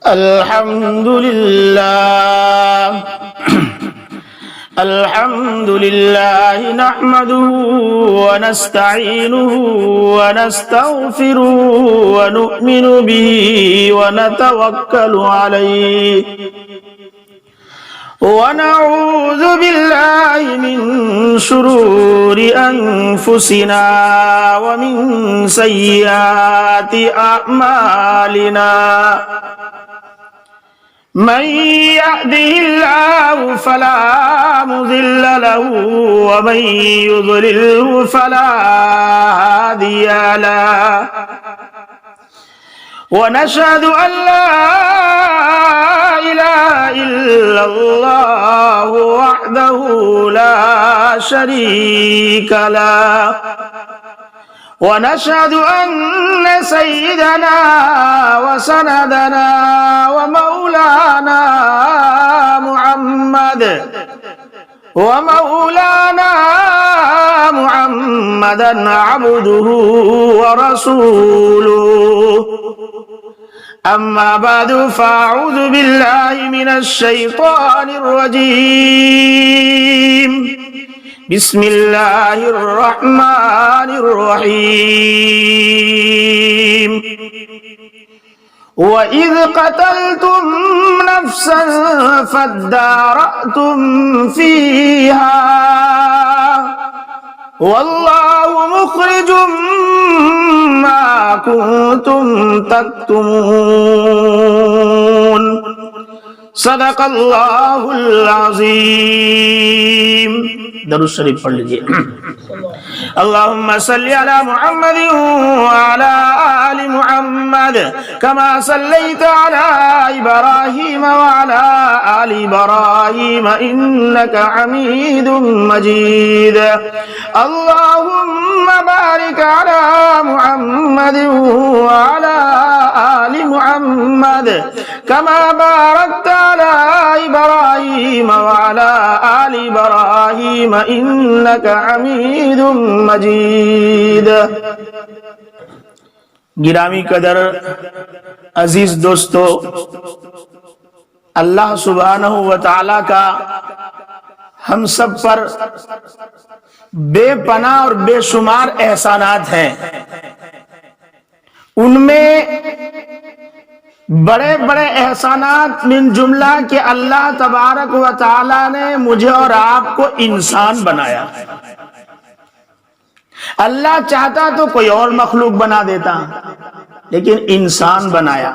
الحمد لله نحمده ونستعينه ونستغفره ونؤمن به ونتوكل عليه ونعوذ بالله من شرور أنفسنا ومن سيئات أعمالنا من يهده الله فلا مضل له ومن يضلله فلا هادي له ونشهد أن لا إله إلا الله وحده لا شريك له ونشهد أن سيدنا وسندنا ومولانا محمدا عبده ورسوله أما بعد فأعوذ بالله من الشيطان الرجيم بسم الله الرحمن الرحيم وإذ قتلتم نفسا فادارأتم فيها والله مخرج ما كنتم تكتمون صدق اللہ العظیم. درود شریف پڑھ لیجیے. اللهم صل على محمد وعلى آل محمد كما صليت على إبراهيم وعلى آل إبراهيم إنك حميد مجيد. اللهم بارك على محمد وعلى آل محمد كما باركت على إبراهيم وعلى آل إبراهيم إنك حميد مجید. گرامی قدر عزیز دوستو، اللہ سبحانہ و تعالی کا ہم سب پر بے پناہ اور بے شمار احسانات ہیں. ان میں بڑے بڑے احسانات من جملہ کہ اللہ تبارک و تعالی نے مجھے اور آپ کو انسان بنایا. اللہ چاہتا تو کوئی اور مخلوق بنا دیتا، لیکن انسان بنایا.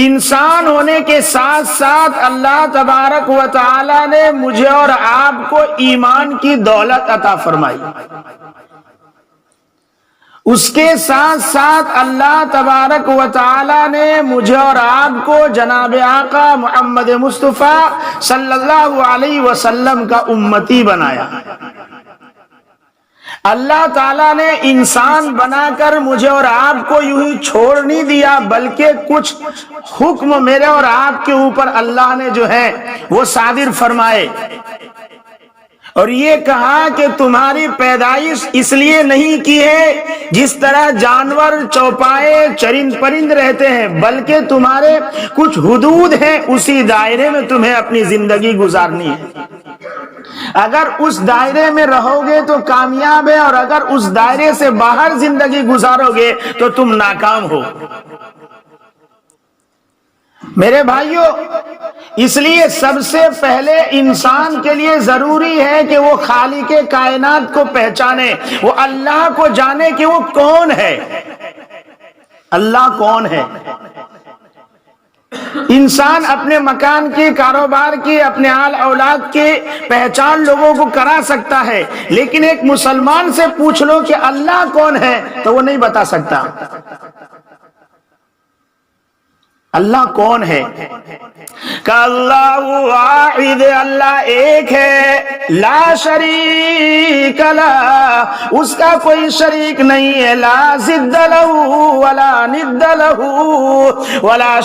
انسان ہونے کے ساتھ ساتھ اللہ تبارک و تعالی نے مجھے اور آپ کو ایمان کی دولت عطا فرمائی. اس کے ساتھ ساتھ اللہ تبارک و تعالی نے مجھے اور آپ کو جناب آقا محمد مصطفیٰ صلی اللہ علیہ وسلم کا امتی بنایا. اللہ تعالیٰ نے انسان بنا کر مجھے اور آپ کو یوں ہی چھوڑ نہیں دیا، بلکہ کچھ حکم میرے اور آپ کے اوپر اللہ نے جو ہے وہ صادر فرمائے، اور یہ کہا کہ تمہاری پیدائش اس لیے نہیں کی ہے جس طرح جانور چوپائے چرند پرند رہتے ہیں، بلکہ تمہارے کچھ حدود ہیں، اسی دائرے میں تمہیں اپنی زندگی گزارنی ہے. اگر اس دائرے میں رہو گے تو کامیاب ہے، اور اگر اس دائرے سے باہر زندگی گزارو گے تو تم ناکام ہو. میرے بھائیو، اس لیے سب سے پہلے انسان کے لیے ضروری ہے کہ وہ خالق کائنات کو پہچانے، وہ اللہ کو جانے کہ وہ کون ہے. اللہ کون ہے؟ انسان اپنے مکان کی، کاروبار کی، اپنے آل اولاد کی پہچان لوگوں کو کرا سکتا ہے، لیکن ایک مسلمان سے پوچھ لو کہ اللہ کون ہے تو وہ نہیں بتا سکتا. اللہ کون ہے؟ کہ اللہ واحد، اللہ ایک ہے، لا شریک لہ، اس کا کوئی شریک نہیں ہے، لا ضد لہ ولا ند لہ ولا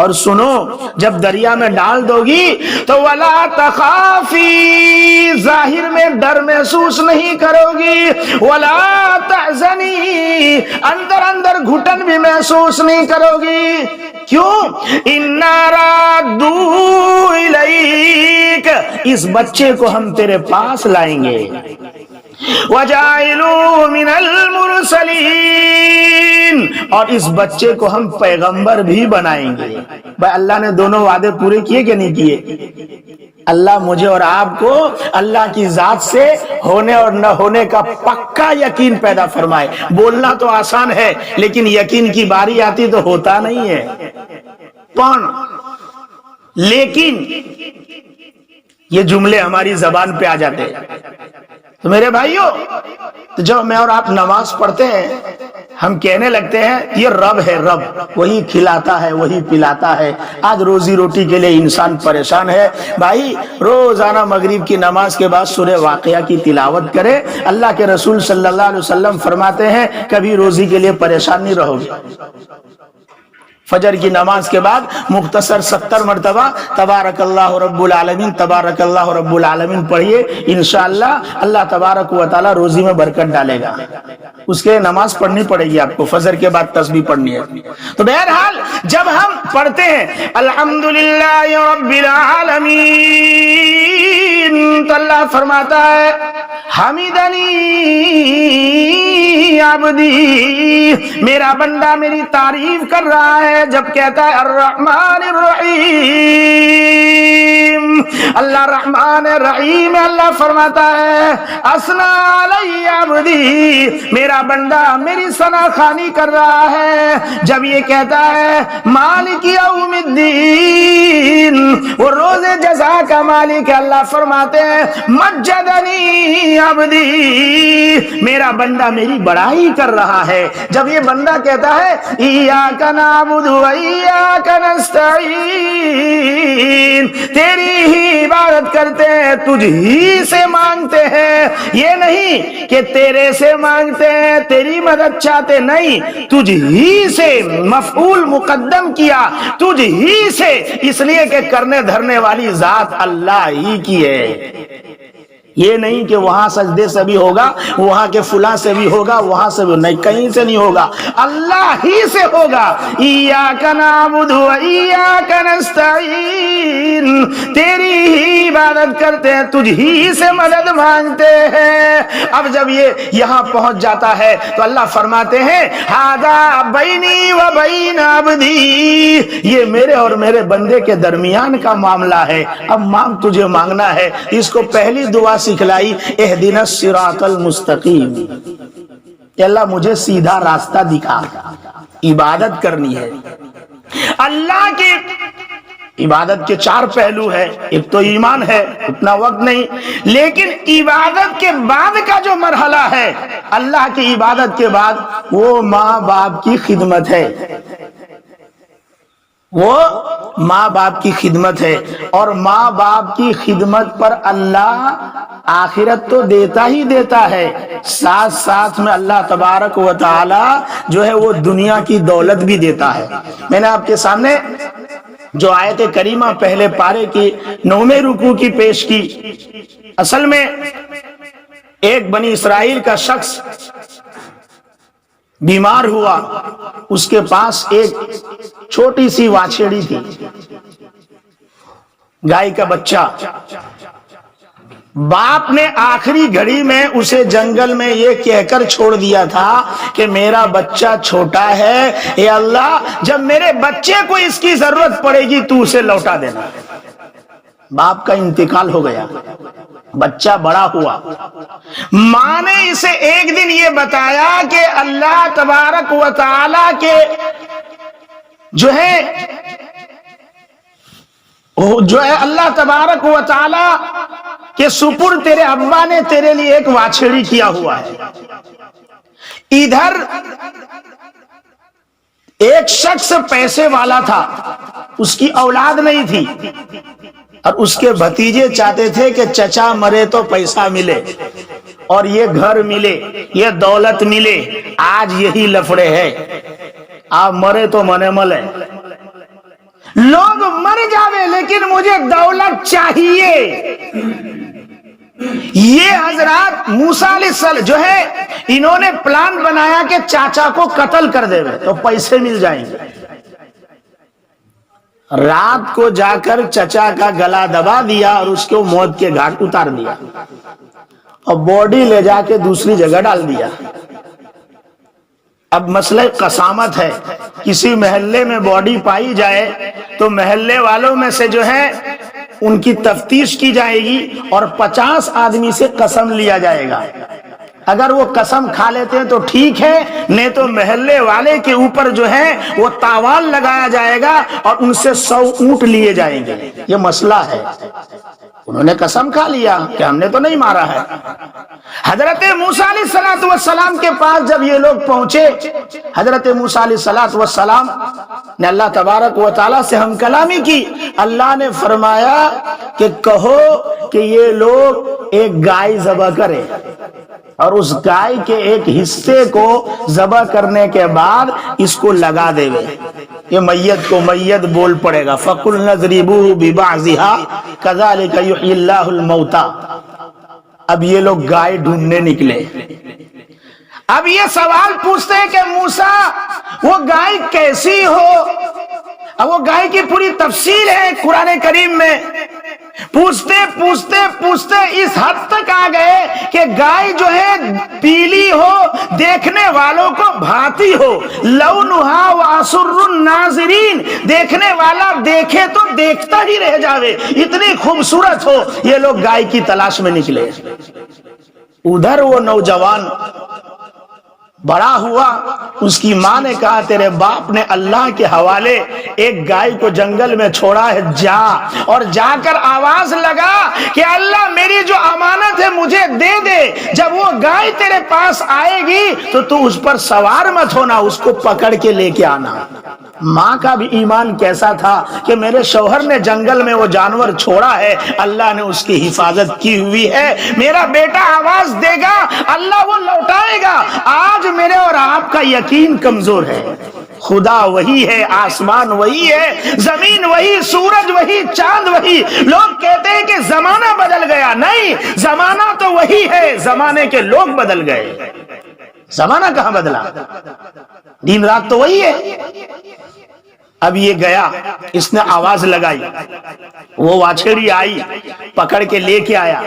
اور سنو جب دریا میں ڈال دو گی تو ولا تخافی ظاہر میں ڈر محسوس نہیں کرو گی، ولا تحزنی اندر اندر گھٹن بھی محسوس نہیں کرو گی۔ کیوں؟ انا رادو الیک، اس بچے کو ہم تیرے پاس لائیں گے، وجاعلوا من المرسلین، اور اس بچے کو ہم پیغمبر بھی بنائیں گے۔ بھائی اللہ نے دونوں وعدے پورے کیے کہ نہیں کیے؟ اللہ مجھے اور آپ کو اللہ کی ذات سے ہونے اور نہ ہونے کا پکا یقین پیدا فرمائے۔ بولنا تو آسان ہے لیکن یقین کی باری آتی تو ہوتا نہیں ہے۔ لیکن یہ جملے ہماری زبان پہ آ جاتے ہیں۔ تو میرے بھائیوں، جب میں اور آپ نماز پڑھتے ہیں ہم کہنے لگتے ہیں یہ رب ہے، رب وہی کھلاتا ہے، وہی پلاتا ہے۔ آج روزی روٹی کے لیے انسان پریشان ہے۔ بھائی روزانہ مغرب کی نماز کے بعد سورہ واقعہ کی تلاوت کرے۔ اللہ کے رسول صلی اللہ علیہ وسلم فرماتے ہیں کبھی روزی کے لیے پریشان نہیں رہو گے۔ فجر کی نماز کے بعد مختصر 70 مرتبہ تبارک اللہ رب العالمین تبارک اللہ رب العالمین پڑھیے، انشاءاللہ اللہ تبارک و تعالی روزی میں برکت ڈالے گا۔ اس کے نماز پڑھنی پڑے گی آپ کو، فجر کے بعد تسبیح پڑھنی ہے۔ تو بہرحال جب ہم پڑھتے ہیں الحمدللہ رب العالمین تو اللہ فرماتا ہے حمیدنی عبدی، میرا بندہ میری تعریف کر رہا ہے۔ جب کہتا ہے الرحمن الرحیم، اللہ رحمان الرحیم، اللہ فرماتا ہے اثنا علی عبدی، میرا بندہ میری ثنا خوانی کر رہا ہے۔ جب یہ کہتا ہے مالک یوم الدین، وہ روز جزا کا مالک ہے، اللہ فرماتے ہیں مجدنی عبدی، میرا بندہ میری بڑائی کر رہا ہے۔ جب یہ بندہ کہتا ہے ایاک نعبد و ایاک نستعین، تیری ہی عبادت کرتے ہیں، تجھ ہی سے مانگتے ہیں، یہ نہیں کہ تیرے سے مانگتے ہیں تیری مدد چاہتے، نہیں، تجھ ہی سے مفعول مقدم کیا، تجھ ہی سے، اس لیے کہ کرنے دھرنے والی ذات اللہ ہی کی ہے۔ یہ نہیں کہ وہاں سجدے سے بھی ہوگا، وہاں کے فلاں سے بھی ہوگا، وہاں سے بھی نہیں، کہیں سے نہیں ہوگا، اللہ ہی سے ہوگا۔ ایاک نعبد و ایاک نستعین، تیری ہی عبادت کرتے ہیں، تجھ ہی سے مدد مانگتے ہیں۔ اب جب یہ یہاں پہنچ جاتا ہے تو اللہ فرماتے ہیں ھذا بینی و بین عبدی، یہ میرے اور میرے بندے کے درمیان کا معاملہ ہے۔ اب مانگ، تجھے مانگنا ہے۔ اس کو پہلی دعا سکھلائی اہدنا الصراط المستقیم، کہ اللہ مجھے سیدھا راستہ دکھا۔ عبادت کرنی ہے اللہ کی۔ عبادت کے 4 پہلو ہے، ایک تو ایمان ہے، اتنا وقت نہیں، لیکن عبادت کے بعد کا جو مرحلہ ہے اللہ کی عبادت کے بعد، وہ ماں باپ کی خدمت ہے، وہ ماں باپ کی خدمت ہے۔ اور ماں باپ کی خدمت پر اللہ آخرت تو دیتا ہی دیتا ہے، ساتھ ساتھ میں اللہ تبارک و تعالی جو ہے وہ دنیا کی دولت بھی دیتا ہے۔ میں نے آپ کے سامنے جو آیت کریمہ پہلے پارے کی 9ویں رکوع کی پیش کی، اصل میں ایک بنی اسرائیل کا شخص بیمار ہوا، اس کے پاس ایک چھوٹی سی واچھڑی تھی، گائے کا بچہ۔ باپ نے آخری گھڑی میں اسے جنگل میں یہ کہہ کر چھوڑ دیا تھا کہ میرا بچہ چھوٹا ہے، اے اللہ جب میرے بچے کو اس کی ضرورت پڑے گی تو اسے لوٹا دینا۔ باپ کا انتقال ہو گیا، بچہ بڑا ہوا۔ ماں نے اسے ایک دن یہ بتایا کہ اللہ تبارک و تعالی کے جو ہے اللہ تبارک و تعالی کے سپرد تیرے ابا نے تیرے لیے ایک واچھڑی کیا ہوا ہے۔ ادھر ایک شخص پیسے والا تھا، اس کی اولاد نہیں تھی، اور اس کے بھتیجے چاہتے تھے کہ چچا مرے تو پیسہ ملے اور یہ گھر ملے، یہ دولت ملے۔ آج یہی لفڑے ہے، آپ مرے تو منے ملے۔ لوگ مر جاوے لیکن مجھے دولت چاہیے. یہ حضرات موسیٰ علیہ السلام جو ہے انہوں نے پلان بنایا کہ چاچا کو قتل کر دے تو پیسے مل جائیں گے. رات کو جا کر چچا کا گلا دبا دیا اور اس کو موت کے گھاٹ اتار دیا اور باڈی لے جا کے دوسری جگہ ڈال دیا. اب مسئلہ قسامت ہے. کسی محلے میں باڈی پائی جائے تو محلے والوں میں سے جو ہے ان کی تفتیش کی جائے گی اور 50 آدمی سے قسم لیا جائے گا. اگر وہ قسم کھا لیتے ہیں تو ٹھیک ہے، نہیں تو محلے والے کے اوپر جو ہے وہ تاوان لگایا جائے گا اور ان سے 100 اونٹ لیے جائیں گے. یہ مسئلہ ہے. انہوں نے قسم کھا لیا کہ ہم نے تو نہیں مارا ہے. حضرت موسیٰ علیہ السلام کے پاس جب یہ لوگ پہنچے، حضرت موسیٰ علیہ السلام نے اللہ تبارک و تعالیٰ سے ہم کلامی کی. اللہ نے فرمایا کہ کہو کہ یہ لوگ ایک گائے ذبح کرے اور اس گائے کے ایک حصے کو ذبح کرنے کے بعد اس کو لگا دے گے. یہ میت کو میت بول پڑے گا. فَقُلْنَا اضْرِبُوهُ بِبَعْضِهَا كَذَلِكَ يُحْيِي اللَّهُ الْمَوْتَى. اب یہ لوگ گائے ڈھونڈنے نکلے. اب یہ سوال پوچھتے ہیں کہ موسیٰ وہ گائے کیسی ہو؟ اب وہ گائے کی پوری تفصیل ہے قرآن کریم میں. پوچھتے پوچھتے پوچھتے اس حد تک آ گئے کہ گائے جو ہے پیلی ہو، دیکھنے والوں کو بھاتی ہو. لونہا واسر الناظرین، دیکھنے والا دیکھے تو دیکھتا ہی رہ جاوے، اتنی خوبصورت ہو. یہ لوگ گائے کی تلاش میں نکلے. ادھر وہ نوجوان بڑا ہوا. اس کی ماں نے کہا تیرے باپ نے اللہ کے حوالے ایک گائے کو جنگل میں چھوڑا ہے، جا اور جا کر آواز لگا کہ اللہ میری جو امانت ہے مجھے دے دے. جب وہ گائے تیرے پاس آئے گی تو اس پر سوار مت ہونا، اس کو پکڑ کے لے کے آنا. ماں کا بھی ایمان کیسا تھا کہ میرے شوہر نے جنگل میں وہ جانور چھوڑا ہے، اللہ نے اس کی حفاظت کی ہوئی ہے، میرا بیٹا آواز دے گا اللہ وہ لوٹائے گا. آج میرے اور آپ کا یقین کمزور ہے. خدا وہی ہے، آسمان وہی ہے، زمین وہی، سورج وہی، چاند وہی. لوگ کہتے ہیں کہ زمانہ بدل گیا. نہیں، زمانہ تو وہی ہے، زمانے کے لوگ بدل گئے. زمانہ کہاں بدلا؟ دن رات تو وہی ہے. اب یہ گیا، اس نے آواز لگائی، وہ واچھڑی آئی، پکڑ کے لے کے آیا.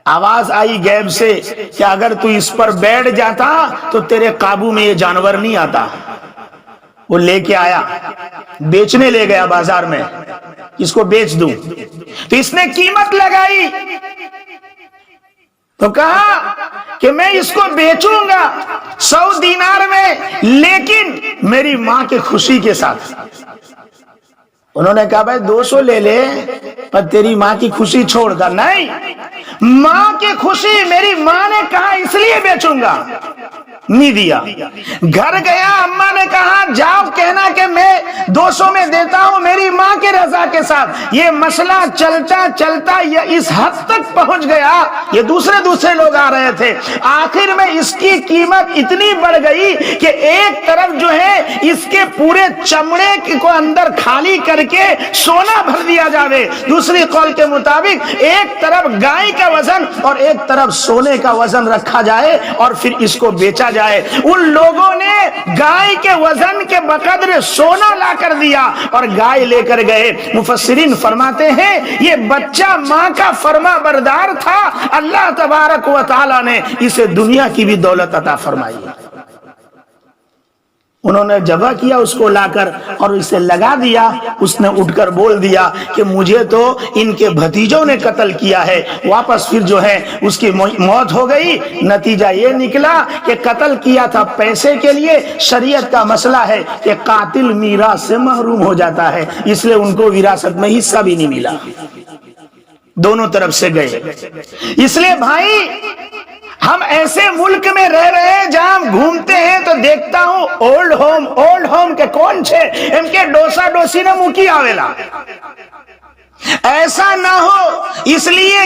آواز آئی غیب سے کہ اگر تو اس پر بیٹھ جاتا تو تیرے قابو میں یہ جانور نہیں آتا. وہ لے کے آیا، بیچنے لے گیا بازار میں، اس کو بیچ دوں. تو اس نے قیمت لگائی تو کہا کہ میں اس کو بیچوں گا 100 دینار میں، لیکن میری ماں کے خوشی کے ساتھ. انہوں نے کہا بھائی 200 لے لے پر تیری ماں کی خوشی چھوڑ کر. نہیں، ماں کی خوشی، میری ماں نے کہا اس لیے بیچوں گا. نہیں دیا. گھر گیا، اماں نے کہا جاؤ کہنا کہ میں 200 میں دیتا ہوں میری ماں کے رضا کے ساتھ. یہ مسئلہ چلتا چلتا یہ اس حد تک پہنچ گیا. یہ دوسرے لوگ آ رہے تھے. آخر میں اس کی قیمت اتنی بڑھ گئی کہ ایک طرف جو ہے اس کے پورے چمڑے کو اندر خالی کر کے سونا بھر دیا جاوے. دوسری قول کے مطابق ایک طرف گائے کا وزن اور ایک طرف سونے کا وزن رکھا جائے اور پھر اس کو بیچا جائے. ان لوگوں نے گائے کے وزن کے بقدر سونا لا کر دیا اور گائے لے کر گئے. مفسرین فرماتے ہیں یہ بچہ ماں کا فرما بردار تھا. اللہ تبارک و تعالی نے اسے دنیا کی بھی دولت عطا فرمائی. انہوں نے جبہ کیا اس کو لا کر اور اسے لگا دیا. اس نے اٹھ کر بول دیا کہ مجھے تو ان کے بھتیجوں نے قتل کیا ہے. واپس پھر جو ہے اس کی موت ہو گئی. نتیجہ یہ نکلا کہ قتل کیا تھا پیسے کے لیے. شریعت کا مسئلہ ہے کہ قاتل میراث سے محروم ہو جاتا ہے، اس لیے ان کو وراثت میں حصہ بھی نہیں ملا. دونوں طرف سے گئے. اس لیے بھائی ہم ایسے ملک میں رہ رہے ہیں جہاں گھومتے ہیں تو دیکھتا ہوں اولڈ ہوم کے کون چھے ان کے ڈوسا ڈوسی نہ مکی آویلا. ایسا نہ ہو، اس لیے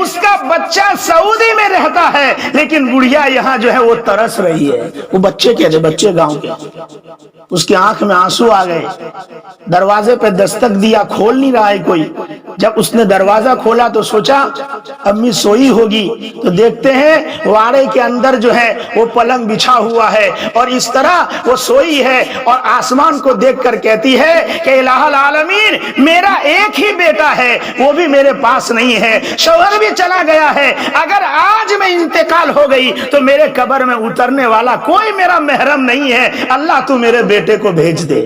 اس کا بچہ سعودی میں رہتا ہے لیکن بڑھیا یہاں جو ہے وہ ترس رہی ہے. وہ بچے کہتے بچے گاؤں کے, اس کی آنکھ میں آنسو آ گئے. دروازے پہ دستک دیا, کھول نہیں رہا ہے کوئی. جب اس نے دروازہ کھولا تو سوچا امی سوئی ہوگی, تو دیکھتے ہیں واڑے کے اندر جو ہے وہ پلنگ بچھا ہوا ہے اور اس طرح وہ سوئی ہے اور آسمان کو دیکھ کر کہتی ہے کہ الہ العالمین میرا ایک ہی بیٹا ہے, وہ بھی میرے پاس نہیں ہے, شوہر بھی چلا گیا ہے, اگر آج میں انتقال ہو گئی تو میرے قبر میں اترنے والا کوئی میرا محرم نہیں ہے, اللہ تو میرے بیٹے کو بھیج دے.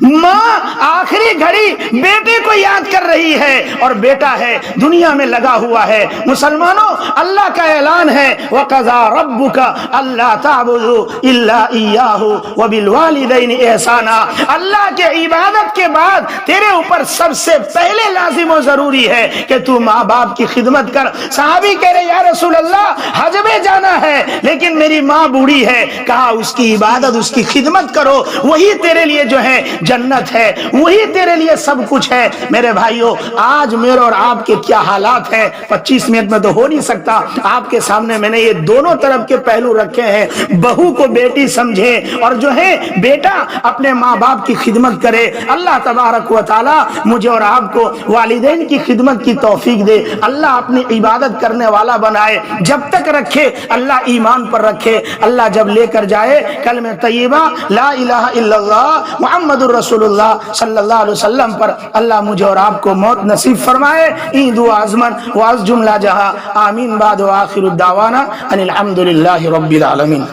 ماں آخری گھڑی بیٹے کو یاد کر رہی ہے اور بیٹا ہے دنیا میں لگا ہوا ہے. مسلمانوں, اللہ کا اعلان ہے وَقَضَى رَبُّكَ أَلَّا تَعْبُدُوا إِلَّا إِيَّاهُ وَبِالْوَالِدَيْنِ إِحْسَانًا. اللہ کے عبادت کے بعد تیرے اوپر سب سے پہلے لازم و ضروری ہے کہ تو ماں باپ کی خدمت کر. صحابی کہہ رہے یا رسول اللہ حج میں جانا ہے لیکن میری ماں بوڑھی ہے. کہا اس کی عبادت, اس کی خدمت کرو, وہی تیرے لیے جو ہے جنت ہے, وہی تیرے لیے سب کچھ ہے. میرے بھائیوں, آج میرے اور آپ کے کیا حالات ہیں 25 منٹ میں تو ہو نہیں سکتا. آپ کے سامنے میں نے یہ دونوں طرف کے پہلو رکھے ہیں. بہو کو بیٹی سمجھے اور جو ہے بیٹا اپنے ماں باپ کی خدمت کرے. اللہ تبارک و تعالی مجھے اور آپ کو والدین کی خدمت کی توفیق دے. اللہ اپنی عبادت کرنے والا بنائے, جب تک رکھے اللہ ایمان پر رکھے. اللہ جب لے کر جائے کلمہ طیبہ لا الہ الا اللہ محمد رسول اللہ صلی اللہ علیہ وسلم پر, اللہ مجھے اور آپ کو موت نصیب فرمائے. عید و عظمن واز جملہ جہاں آمین. بعد و آخر الدعوانا ان الحمدللہ رب العالمین.